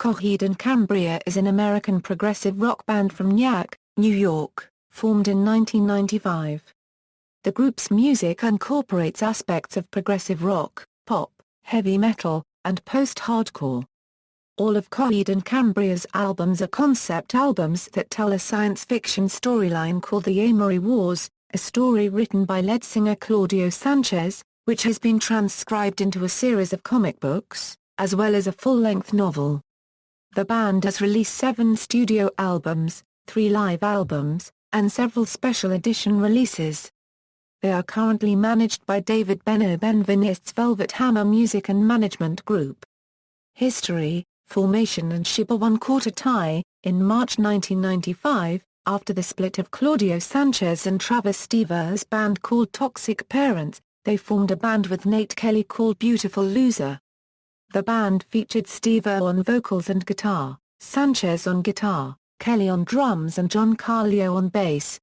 Coheed and Cambria is an American progressive rock band from Nyack, New York, formed in 1995. The group's music incorporates aspects of progressive rock, pop, heavy metal, and post-hardcore. All of Coheed and Cambria's albums are concept albums that tell a science fiction storyline called the Amory Wars, a story written by lead singer Claudio Sanchez, which has been transcribed into a series of comic books, as well as a full-length novel. The band has released 7 studio albums, 3 live albums, and several special edition releases. They are currently managed by David Beno Benveniste's Velvet Hammer Music and Management Group. History, formation and Shibboleth 1/4 tie. In March 1995, after the split of Claudio Sanchez and Travis Stever's band called Toxic Parents, they formed a band with Nate Kelly called Beautiful Loser. The band featured Stever on vocals and guitar, Sanchez on guitar, Kelly on drums and John Carlio on bass.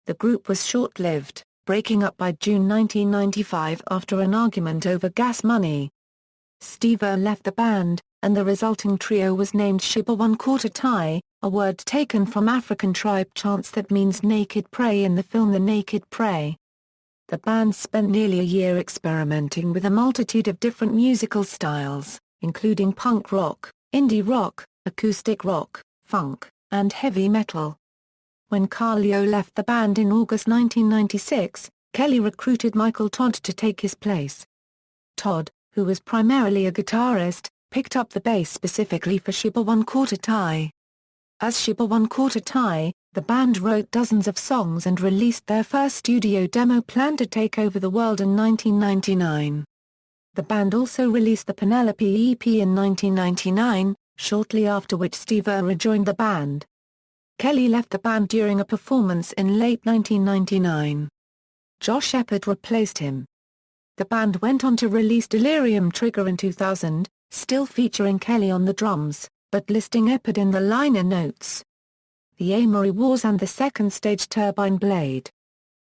The group was short-lived, breaking up by June 1995 after an argument over gas money. Stever left the band, and the resulting trio was named Shibboleth 1/4 tie, a word taken from African tribe chants that means naked prey in the film The Naked Prey. The band spent nearly a year experimenting with a multitude of different musical styles, including punk rock, indie rock, acoustic rock, funk, and heavy metal. When Carlio left the band in August 1996, Kelly recruited Michael Todd to take his place. Todd, who was primarily a guitarist, picked up the bass specifically for Shibboleth 1/4 tie. As Shibboleth 1/4 tie, the band wrote dozens of songs and released their first studio demo Plan to Take Over the World in 1999. The band also released the Penelope EP in 1999, shortly after which Stever rejoined the band. Kelly left the band during a performance in late 1999. Josh Eppard replaced him. The band went on to release Delirium Trigger in 2000, still featuring Kelly on the drums, but listing Eppard in the liner notes. The Amory Wars and the second stage Turbine Blade.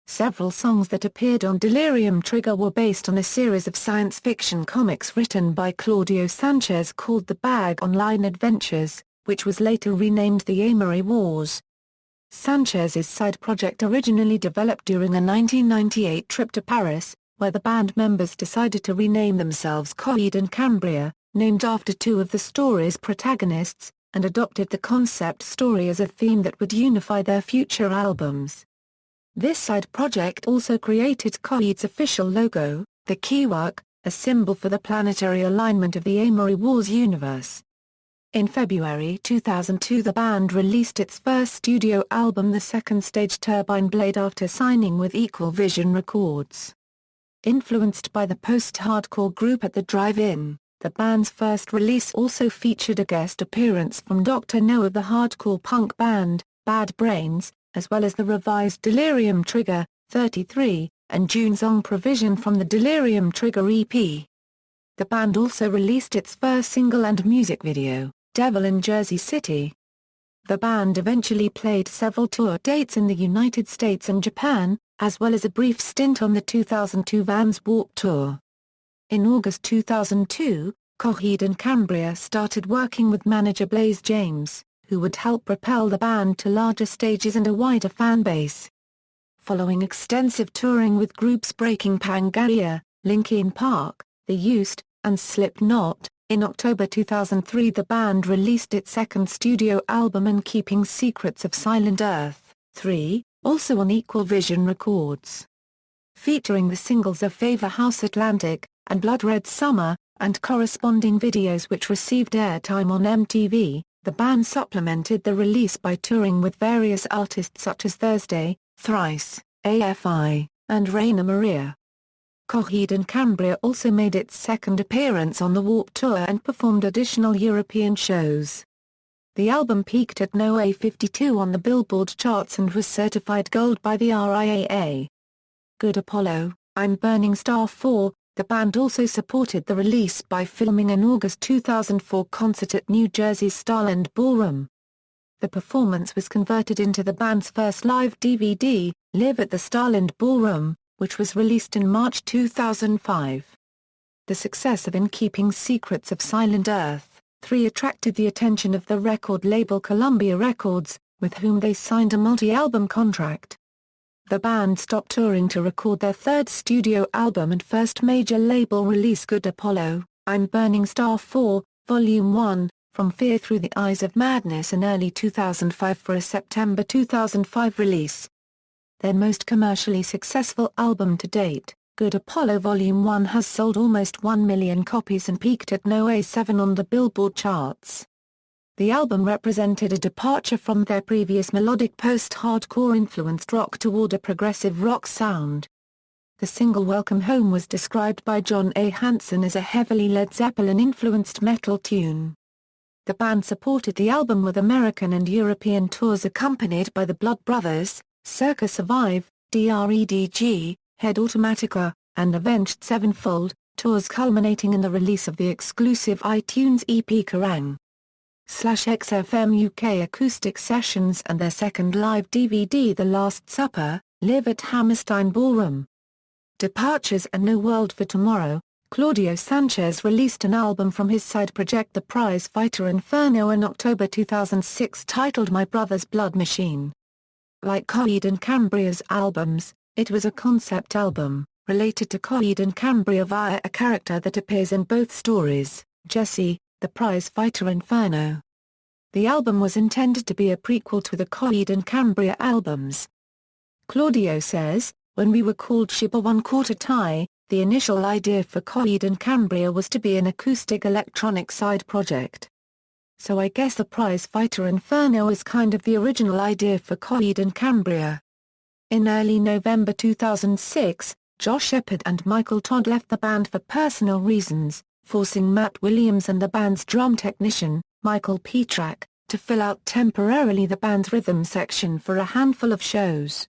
Several songs that appeared on Delirium Trigger were based on a series of science fiction comics written by Claudio Sanchez called The Bag Online Adventures, which was later renamed the Amory Wars. Sanchez's side project originally developed during a 1998 trip to Paris, where the band members decided to rename themselves Coheed and Cambria, named after 2 of the story's protagonists, and adopted the concept story as a theme that would unify their future albums. This side project also created Coheed's official logo, the Keywork, a symbol for the planetary alignment of the Amory Wars universe. In February 2002 the band released its first studio album The Second Stage Turbine Blade after signing with Equal Vision Records. Influenced by the post-hardcore group At the Drive-In, the band's first release also featured a guest appearance from Dr. No of the hardcore punk band, Bad Brains, as well as the revised Delirium Trigger, 33, and June Song Provision from the Delirium Trigger EP. The band also released its first single and music video, Devil in Jersey City. The band eventually played several tour dates in the United States and Japan, as well as a brief stint on the 2002 Vans Warped Tour. In August 2002, Coheed and Cambria started working with manager Blaze James, who would help propel the band to larger stages and a wider fan base. Following extensive touring with groups Breaking Pangaea, Linkin Park, The Used, and Slipknot, in October 2003 the band released its second studio album In Keeping Secrets of Silent Earth, 3, also on Equal Vision Records. Featuring the singles of Favor House Atlantic, and Blood Red Summer, and corresponding videos which received airtime on MTV, the band supplemented the release by touring with various artists such as Thursday, Thrice, AFI, and Raina Maria. Coheed and Cambria also made its second appearance on the Warped Tour and performed additional European shows. The album peaked at No. 52 on the Billboard charts and was certified gold by the RIAA. Good Apollo, I'm Burning Star 4. The band also supported the release by filming an August 2004 concert at New Jersey's Starland Ballroom. The performance was converted into the band's first live DVD, Live at the Starland Ballroom, which was released in March 2005. The success of In Keeping Secrets of Silent Earth, 3 attracted the attention of the record label Columbia Records, with whom they signed a multi-album contract. The band stopped touring to record their third studio album and first major label release Good Apollo, I'm Burning Star 4, Volume 1, From Fear Through the Eyes of Madness in early 2005 for a September 2005 release. Their most commercially successful album to date, Good Apollo Volume 1 has sold almost 1 million copies and peaked at No. 7 on the Billboard charts. The album represented a departure from their previous melodic post-hardcore influenced rock toward a progressive rock sound. The single Welcome Home was described by John A. Hansen as a heavily Led Zeppelin-influenced metal tune. The band supported the album with American and European tours accompanied by the Blood Brothers, Circa Survive, DREDG, Head Automatica, and Avenged Sevenfold, tours culminating in the release of the exclusive iTunes EP Kerrang! /XFM UK acoustic sessions and their second live DVD The Last Supper, live at Hammerstein Ballroom. Departures and No World for Tomorrow. Claudio Sanchez released an album from his side project The Prize Fighter Inferno in October 2006 titled My Brother's Blood Machine. Like Coheed and Cambria's albums, it was a concept album, related to Coheed and Cambria via a character that appears in both stories, Jesse, the prize fighter Inferno. The album was intended to be a prequel to the Coheed and Cambria albums. Claudio says, when we were called Shiba One Quarter Tie, the initial idea for Coheed and Cambria was to be an acoustic electronic side project. So I guess the prize fighter Inferno is kind of the original idea for Coheed and Cambria. In early November 2006, Josh Shepherd and Michael Todd left the band for personal reasons, forcing Matt Williams and the band's drum technician, Michael Petrak, to fill out temporarily the band's rhythm section for a handful of shows.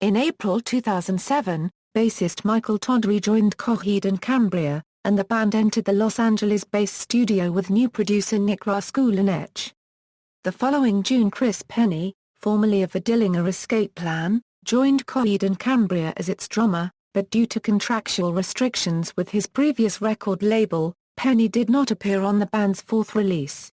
In April 2007, bassist Michael Todd rejoined Coheed and Cambria, and the band entered the Los Angeles-based studio with new producer Nick Raskulinecz. The following June Chris Penny, formerly of the Dillinger Escape Plan, joined Coheed and Cambria as its drummer, but due to contractual restrictions with his previous record label, Penny did not appear on the band's fourth release.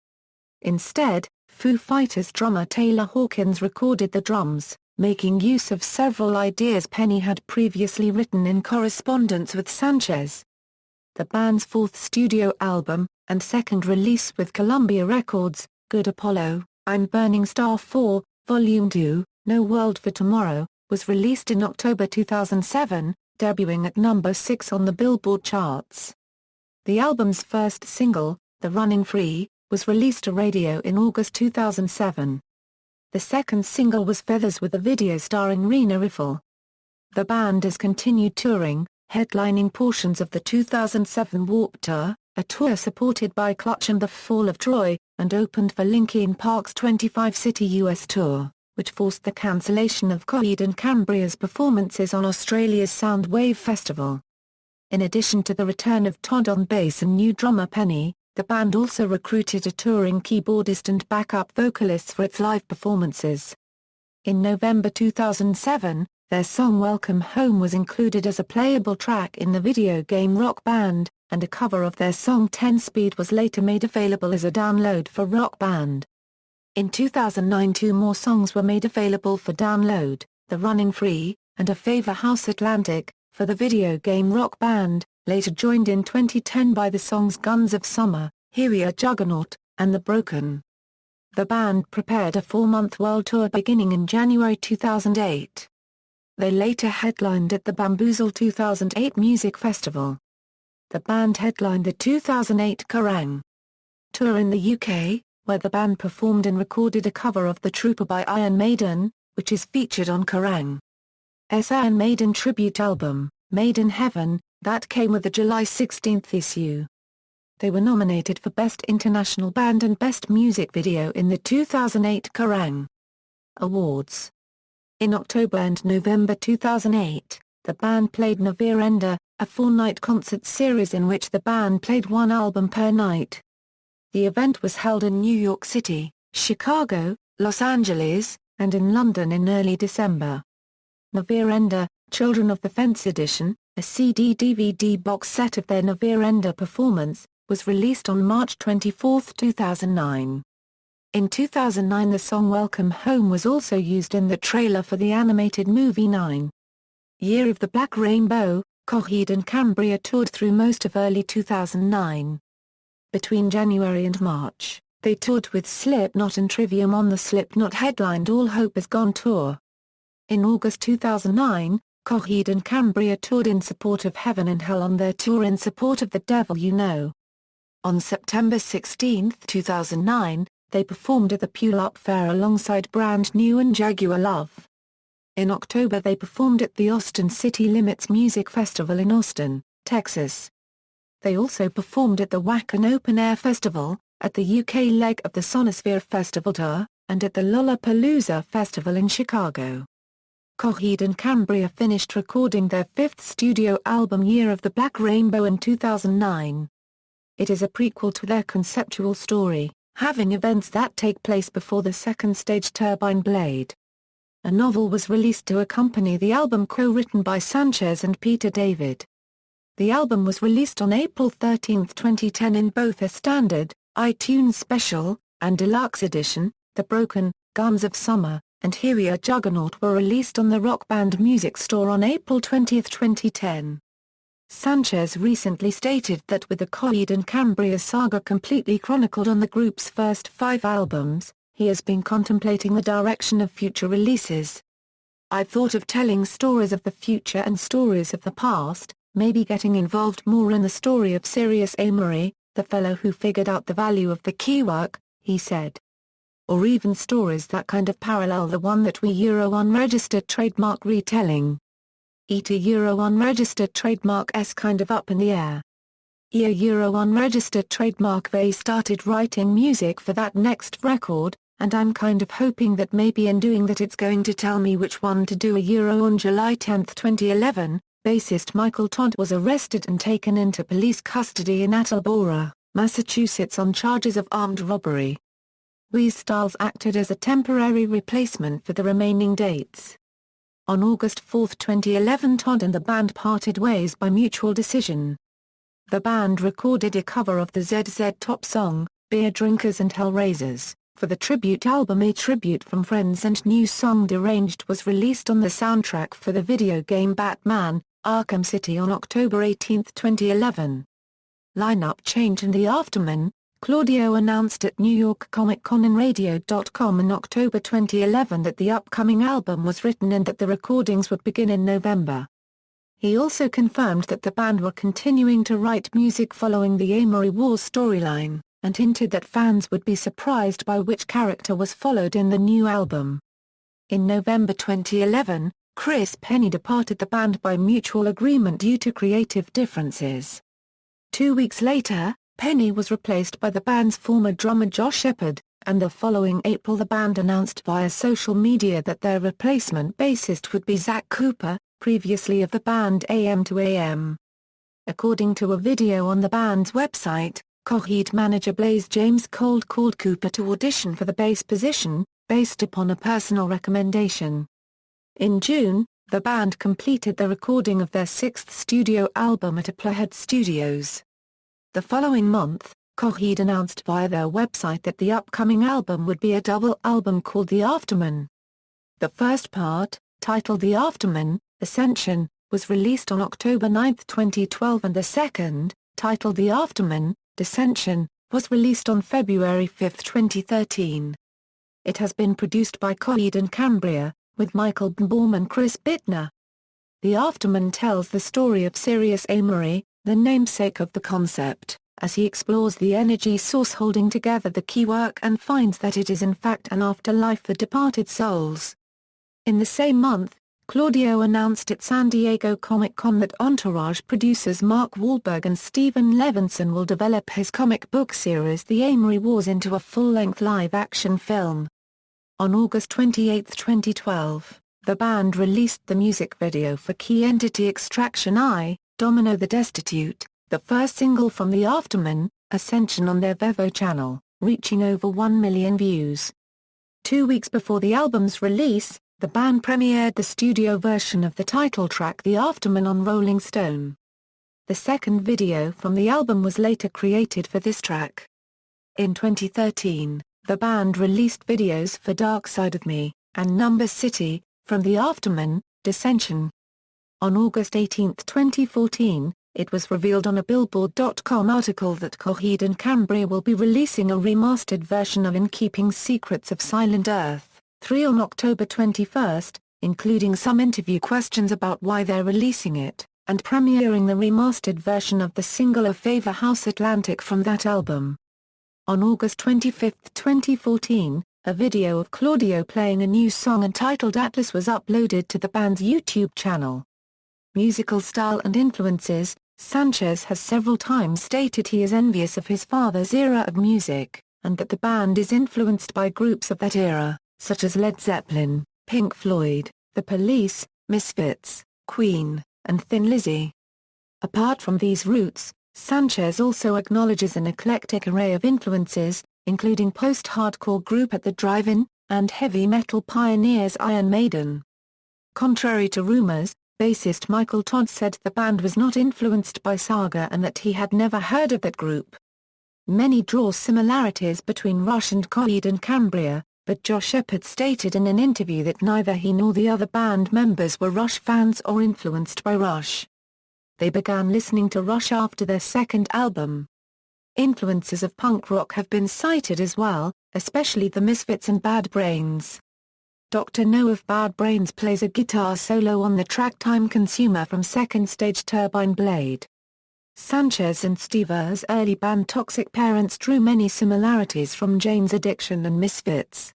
Instead, Foo Fighters drummer Taylor Hawkins recorded the drums, making use of several ideas Penny had previously written in correspondence with Sanchez. The band's fourth studio album, and second release with Columbia Records, Good Apollo, I'm Burning Star 4, Volume 2, No World for Tomorrow, was released in October 2007, debuting at number 6 on the Billboard charts. The album's first single, The Running Free, was released to radio in August 2007. The second single was Feathers with a video starring Rena Riffle. The band has continued touring, headlining portions of the 2007 Warped Tour, a tour supported by Clutch and the Fall of Troy, and opened for Linkin Park's 25-city U.S. tour, which forced the cancellation of Coheed and Cambria's performances on Australia's Soundwave Festival. In addition to the return of Todd on bass and new drummer Penny, the band also recruited a touring keyboardist and backup vocalists for its live performances. In November 2007, their song Welcome Home was included as a playable track in the video game Rock Band, and a cover of their song 10 Speed was later made available as a download for Rock Band. In 2009 two more songs were made available for download, The Running Free, and A Favor House Atlantic, for the video game Rock Band, later joined in 2010 by the songs Guns of Summer, Here We Are Juggernaut, and The Broken. The band prepared a 4-month world tour beginning in January 2008. They later headlined at the Bamboozle 2008 Music Festival. The band headlined the 2008 Kerrang! Tour in the UK, where the band performed and recorded a cover of The Trooper by Iron Maiden, which is featured on Kerrang's Iron Maiden tribute album, Made in Heaven, that came with the July 16 issue. They were nominated for Best International Band and Best Music Video in the 2008 Kerrang! Awards. In October and November 2008, the band played Neverender, a 4-night concert series in which the band played one album per night. The event was held in New York City, Chicago, Los Angeles, and in London in early December. Neverender, Children of the Fence Edition, a CD-DVD box set of their Neverender performance, was released on March 24, 2009. In 2009 the song Welcome Home was also used in the trailer for the animated movie 9. Year of the Black Rainbow, Coheed and Cambria toured through most of early 2009. Between January and March, they toured with Slipknot and Trivium on the Slipknot-headlined All Hope Is Gone tour. In August 2009, Coheed and Cambria toured in support of Heaven and Hell on their tour In Support of the Devil You Know. On September 16, 2009, they performed at the Puyallup Fair alongside Brand New and Jaguar Love. In October they performed at the Austin City Limits Music Festival in Austin, Texas. They also performed at the Wacken Open Air Festival, at the UK leg of the Sonosphere Festival Tour, and at the Lollapalooza Festival in Chicago. Coheed and Cambria finished recording their fifth studio album Year of the Black Rainbow in 2009. It is a prequel to their conceptual story, having events that take place before the second stage Turbine Blade. A novel was released to accompany the album co-written by Sanchez and Peter David. The album was released on April 13, 2010 in both a standard, iTunes Special, and Deluxe Edition. The Broken, Guns of Summer, and Here We Are Juggernaut were released on the Rock Band Music Store on April 20, 2010. Sanchez recently stated that with the Coheed and Cambria saga completely chronicled on the group's first 5 albums, he has been contemplating the direction of future releases. I've thought of telling stories of the future and stories of the past, maybe getting involved more in the story of Sirius Amory, the fellow who figured out the value of the keywork, he said. Or even stories that kind of parallel the one that we unregistered trademark retelling. Unregistered trademark s kind of up in the air. Unregistered trademark they started writing music for that next record, and I'm kind of hoping that maybe in doing that it's going to tell me which one to do. On July 10, 2011, bassist Michael Todd was arrested and taken into police custody in Attleboro, Massachusetts on charges of armed robbery. Wheeze Styles acted as a temporary replacement for the remaining dates. On August 4, 2011 Todd and the band parted ways by mutual decision. The band recorded a cover of the ZZ Top song, Beer Drinkers and Hellraisers, for the tribute album A Tribute from Friends, and new song Deranged was released on the soundtrack for the video game Batman, Arkham City on October 18, 2011. Lineup change in the aftermath. Claudio announced at New York Comic Con and Radio.com in October 2011 that the upcoming album was written and that the recordings would begin in November. He also confirmed that the band were continuing to write music following the Amory Wars storyline, and hinted that fans would be surprised by which character was followed in the new album. In November 2011, Chris Penny departed the band by mutual agreement due to creative differences. 2 weeks later, Penny was replaced by the band's former drummer Josh Shepherd, and the following April the band announced via social media that their replacement bassist would be Zach Cooper, previously of the band AM to AM. According to a video on the band's website, Coheed manager Blaze James called Cooper to audition for the bass position, based upon a personal recommendation. In June, the band completed the recording of their 6th studio album at Applehead Studios. The following month, Coheed announced via their website that the upcoming album would be a double album called The Afterman. The first part, titled The Afterman, Ascension, was released on October 9, 2012, and the second, titled The Afterman, Descension, was released on February 5, 2013. It has been produced by Coheed and Cambria, with Michael Baum and Chris Bittner. The Afterman tells the story of Sirius Amory, the namesake of the concept, as he explores the energy source holding together the keywork and finds that it is in fact an afterlife for departed souls. In the same month, Claudio announced at San Diego Comic-Con that Entourage producers Mark Wahlberg and Steven Levinson will develop his comic book series The Amory Wars into a full-length live-action film. On August 28, 2012, the band released the music video for Key Entity Extraction I, Domino the Destitute, the first single from The Afterman, Ascension, on their Vevo channel, reaching over 1 million views. 2 weeks before the album's release, the band premiered the studio version of the title track The Afterman on Rolling Stone. The second video from the album was later created for this track. In 2013, the band released videos for Dark Side of Me and Number City from the Afterman, Dissension. On August 18, 2014, it was revealed on a Billboard.com article that Coheed and Cambria will be releasing a remastered version of In Keeping Secrets of Silent Earth 3 on October 21, including some interview questions about why they're releasing it, and premiering the remastered version of the single A Favor House Atlantic from that album. On August 25, 2014, a video of Claudio playing a new song entitled Atlas was uploaded to the band's YouTube channel. Musical style and influences. Sanchez has several times stated he is envious of his father's era of music, and that the band is influenced by groups of that era, such as Led Zeppelin, Pink Floyd, The Police, Misfits, Queen, and Thin Lizzy. Apart from these roots, Sanchez also acknowledges an eclectic array of influences, including post-hardcore group At the Drive-In, and heavy metal pioneers Iron Maiden. Contrary to rumors, bassist Michael Todd said the band was not influenced by Saga and that he had never heard of that group. Many draw similarities between Rush and Coheed and Cambria, but Josh Shepard stated in an interview that neither he nor the other band members were Rush fans or influenced by Rush. They began listening to Rush after their second album. Influences of punk rock have been cited as well, especially the Misfits and Bad Brains. Dr. No of Bad Brains plays a guitar solo on the track Time Consumer from Second Stage Turbine Blade. Sanchez and Steve Earle's early band Toxic Parents drew many similarities from Jane's Addiction and Misfits.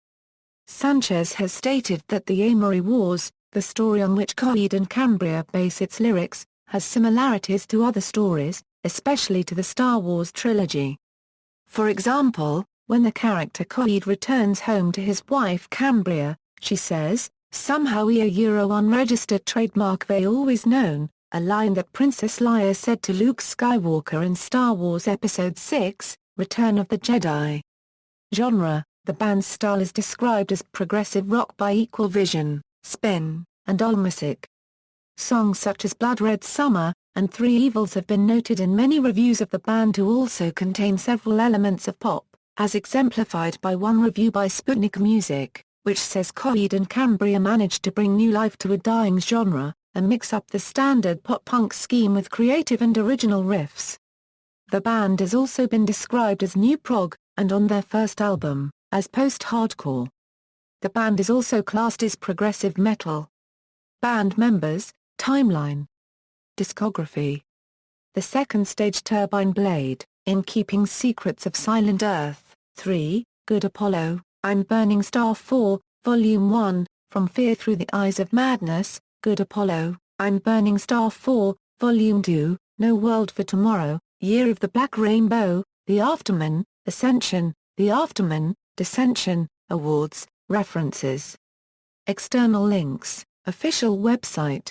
Sanchez has stated that the Amory Wars, the story on which Coheed and Cambria base its lyrics, has similarities to other stories, especially to the Star Wars trilogy. For example, when the character Coheed returns home to his wife Cambria, she says, "Somehow we are unregistered trademark they always known," a line that Princess Leia said to Luke Skywalker in Star Wars Episode VI, Return of the Jedi. Genre. The band's style is described as progressive rock by Equal Vision, Spin, and Allmusic. Songs such as Blood Red Summer and Three Evils have been noted in many reviews of the band to also contain several elements of pop, as exemplified by one review by Sputnik Music, which says Coheed and Cambria managed to bring new life to a dying genre, and mix up the standard pop-punk scheme with creative and original riffs. The band has also been described as new prog, and on their first album, as post-hardcore. The band is also classed as progressive metal. Band members, timeline. Discography. The Second Stage Turbine Blade, In Keeping Secrets of Silent Earth, 3, Good Apollo, I'm Burning Star 4, Volume 1, From Fear Through the Eyes of Madness, Good Apollo, I'm Burning Star 4, Volume 2, No World for Tomorrow, Year of the Black Rainbow, The Afterman, Ascension, The Afterman, Dissension, Awards, References. External links, official website.